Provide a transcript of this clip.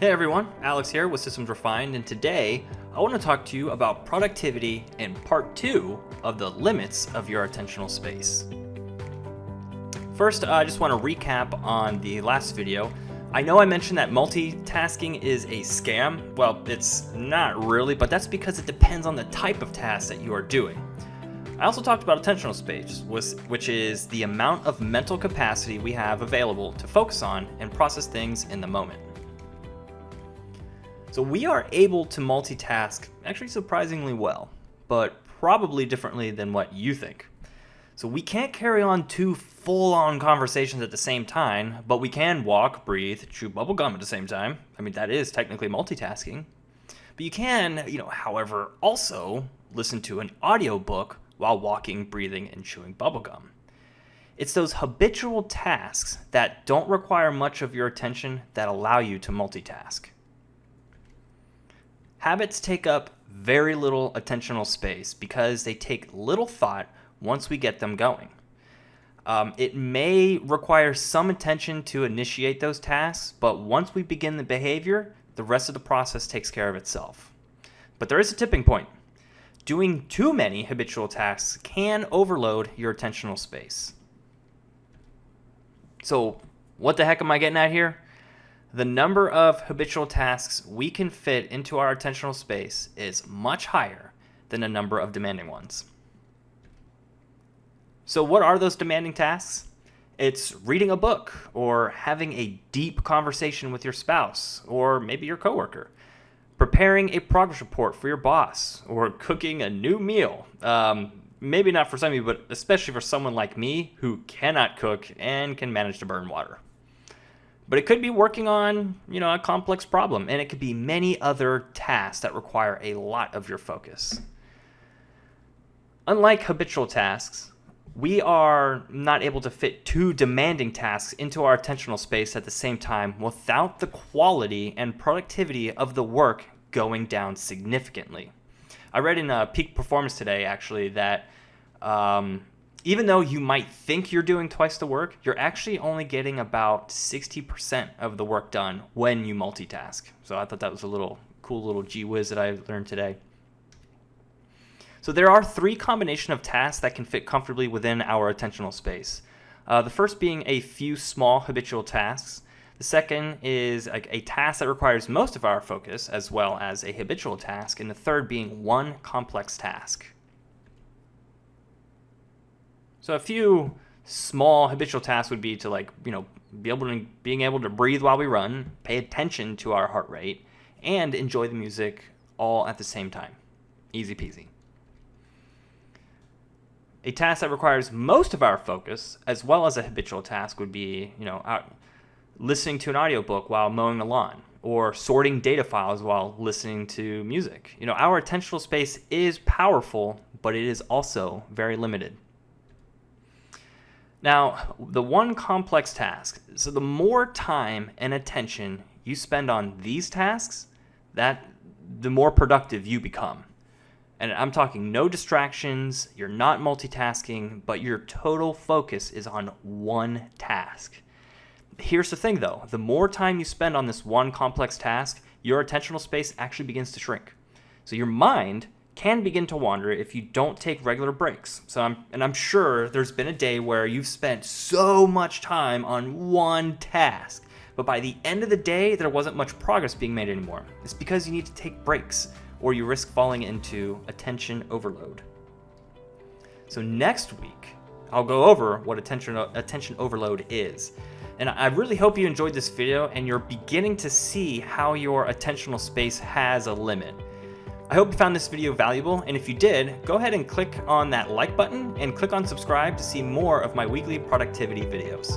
Hey everyone, Alex here with Systems Refined, and today I want to talk to you about productivity in part 2 of the limits of your attentional space. First, I just want to recap on the last video. I know I mentioned that multitasking is a scam. Well, it's not really, but that's because it depends on the type of task that you are doing. I also talked about attentional space, which is the amount of mental capacity we have available to focus on and process things in the moment. So we are able to multitask actually surprisingly well, but probably differently than what you think. So we can't carry on two full-on conversations at the same time, but we can walk, breathe, chew bubble gum at the same time. I mean, that is technically multitasking. But you can, however, also listen to an audiobook while walking, breathing, and chewing bubble gum. It's those habitual tasks that don't require much of your attention that allow you to multitask. Habits take up very little attentional space because they take little thought once we get them going. It may require some attention to initiate those tasks, but once we begin the behavior, the rest of the process takes care of itself. But there is a tipping point. Doing too many habitual tasks can overload your attentional space. So what the heck am I getting at here? The number of habitual tasks we can fit into our attentional space is much higher than the number of demanding ones. So what are those demanding tasks? It's reading a book, or having a deep conversation with your spouse, or maybe your coworker, preparing a progress report for your boss, or cooking a new meal. Maybe not for some of you, but especially for someone like me who cannot cook and can manage to burn water. But it could be working on, a complex problem, and it could be many other tasks that require a lot of your focus. Unlike habitual tasks, we are not able to fit two demanding tasks into our attentional space at the same time without the quality and productivity of the work going down significantly. I read in Peak Performance today, actually, that even though you might think you're doing twice the work, you're actually only getting about 60% of the work done when you multitask. So I thought that was a cool little gee whiz that I learned today. So there are three combinations of tasks that can fit comfortably within our attentional space. The first being a few small habitual tasks. The second is a task that requires most of our focus, as well as a habitual task. And the third being one complex task. So a few small habitual tasks would be to being able to breathe while we run, pay attention to our heart rate, and enjoy the music all at the same time. Easy peasy. A task that requires most of our focus, as well as a habitual task, would be, listening to an audiobook while mowing the lawn, or sorting data files while listening to music. Our attentional space is powerful, but it is also very limited. Now, the one complex task, so the more time and attention you spend on these tasks, the more productive you become. And I'm talking no distractions, you're not multitasking, but your total focus is on one task. Here's the thing though, the more time you spend on this one complex task, your attentional space actually begins to shrink. So your mind can begin to wander if you don't take regular breaks. I'm sure there's been a day where you've spent so much time on one task, but by the end of the day, there wasn't much progress being made anymore. It's because you need to take breaks, or you risk falling into attention overload. So next week, I'll go over what attention overload is. And I really hope you enjoyed this video and you're beginning to see how your attentional space has a limit. I hope you found this video valuable, and if you did, go ahead and click on that like button and click on subscribe to see more of my weekly productivity videos.